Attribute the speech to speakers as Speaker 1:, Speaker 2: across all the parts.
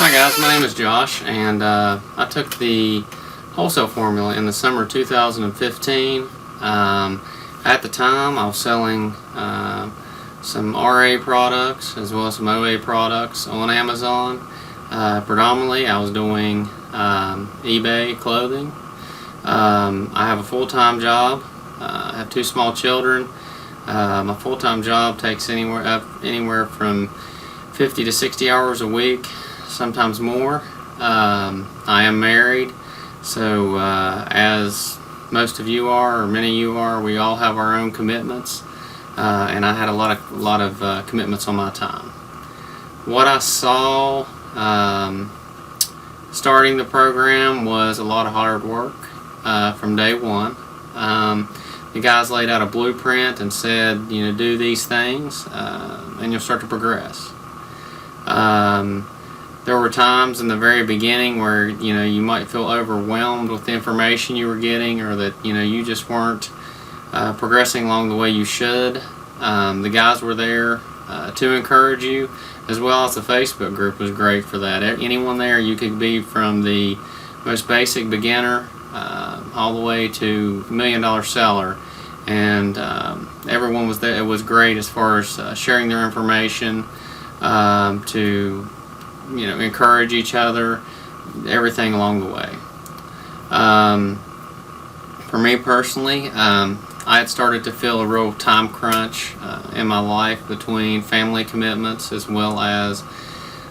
Speaker 1: Hi guys, my name is Josh, and I took the wholesale formula in the summer 2015. At the time, I was selling some RA products as well as some OA products on Amazon. Predominantly, I was doing eBay clothing. I have a full-time job. I have two small children. My full-time job takes anywhere from 50 to 60 hours a week, sometimes more. I am married, so as most of you are, or many of you are, we all have our own commitments, and I had a lot of commitments on my time. What I saw starting the program was a lot of hard work from day one. The guys laid out a blueprint and said, do these things, and you'll start to progress. There were times in the very beginning where you might feel overwhelmed with the information you were getting, or that you just weren't progressing along the way you should. The guys were there to encourage you, as well as the Facebook group was great for that. Anyone there, you could be from the most basic beginner all the way to $1 million seller, and everyone was there. It was great as far as sharing their information, to encourage each other, everything along the way. For me personally, I had started to feel a real time crunch in my life between family commitments as well as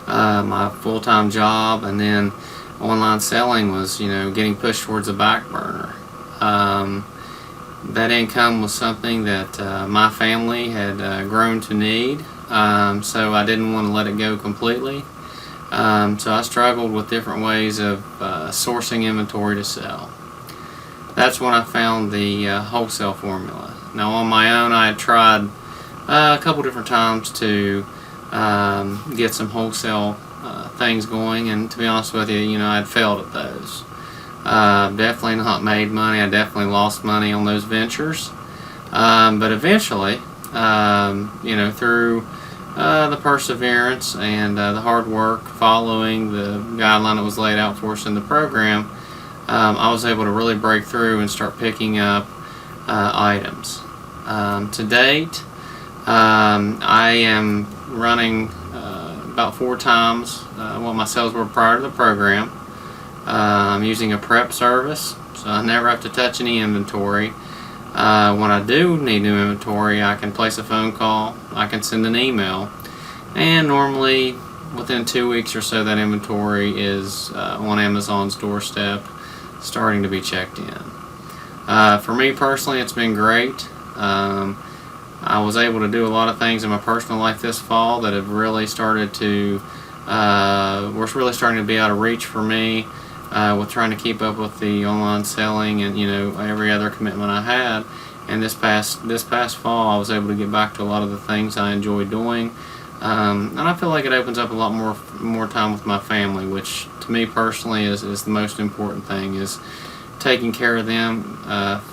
Speaker 1: my full-time job, and then online selling was getting pushed towards the back burner. That income was something that my family had grown to need, so I didn't want to let it go completely. So I struggled with different ways of sourcing inventory to sell. That's when I found the wholesale formula. Now on my own, I had tried a couple different times to get some wholesale things going, and to be honest with you, I had failed at those. Definitely not made money. I definitely lost money on those ventures. But eventually, through the perseverance and the hard work following the guideline that was laid out for us in the program, I was able to really break through and start picking up items. To date, I am running about 4 times what my sales were prior to the program. I'm using a prep service, so I never have to touch any inventory. When I do need new inventory, I can place a phone call, I can send an email, and normally within 2 weeks or so that inventory is on Amazon's doorstep, starting to be checked in. For me personally, it's been great. I was able to do a lot of things in my personal life this fall that have really started to were really starting to be out of reach for me, with trying to keep up with the online selling and every other commitment I had. And this past fall, I was able to get back to a lot of the things I enjoy doing, and I feel like it opens up a lot more time with my family, which to me personally is the most important thing, is taking care of them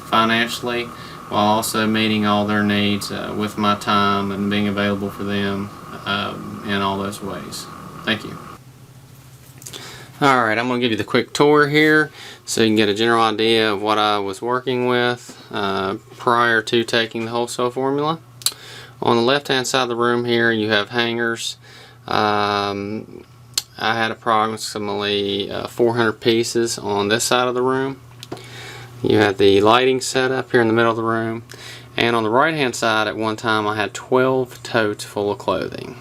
Speaker 1: financially, while also meeting all their needs with my time and being available for them in all those ways. Thank you. Alright, I'm going to give you the quick tour here so you can get a general idea of what I was working with prior to taking the wholesale formula. On the left hand side of the room here, you have hangers. I had approximately 400 pieces on this side of the room. You have the lighting set up here in the middle of the room, and on the right hand side at one time I had 12 totes full of clothing.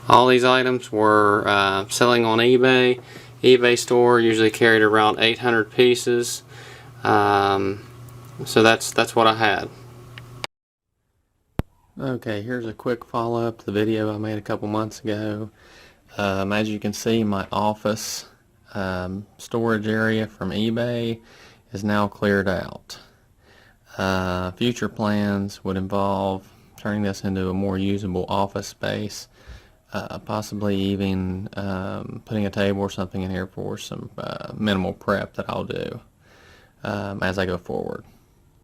Speaker 1: All these items were selling on eBay. eBay store usually carried around 800 pieces, so that's what I had. Okay, here's a quick follow-up to the video I made a couple months ago. As you can see, my office storage area from eBay is now cleared out. Future plans would involve turning this into a more usable office space, possibly even putting a table or something in here for some minimal prep that I'll do as I go forward.